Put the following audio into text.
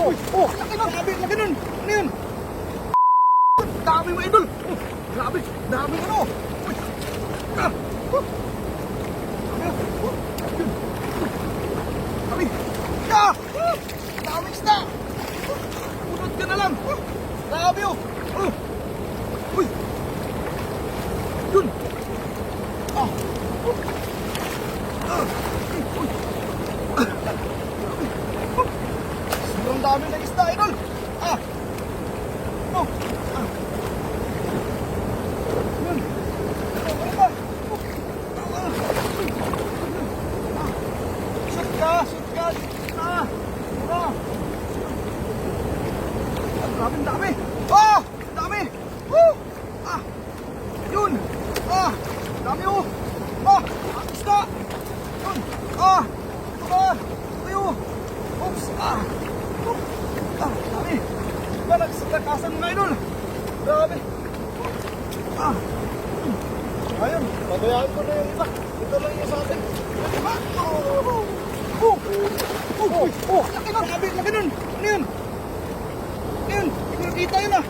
Laki nun! Laki nun! Ano yun? Dami mo, idol! Grabe! Dami ano! Uy! Ah! Dami! Ah! Dami isda! Unod ka na lang! Grabe oh! Uy! Yun! Ah! Sobrang dami ng isda, idol! Ah! No! Ah! Yun! Ano ba? Shoot ka! Shoot ka! Ah! Ah! Ang dami! Ah! Dami! Woo! Ah! Yun! Ah! Dami oh! Ah! Ang isda! Yun! Ah! Ah! Tayo! Oops! Ah! Ah! Dami! Diba nagsakasan mga idol? Grabe! Ah! Ayun! Pagayaan ko na yung iba. Ito lang yung sa atin. Ah! Laki nun! Laki nun! Ano yun? Ano yun? Hindi ko nakita yun ah!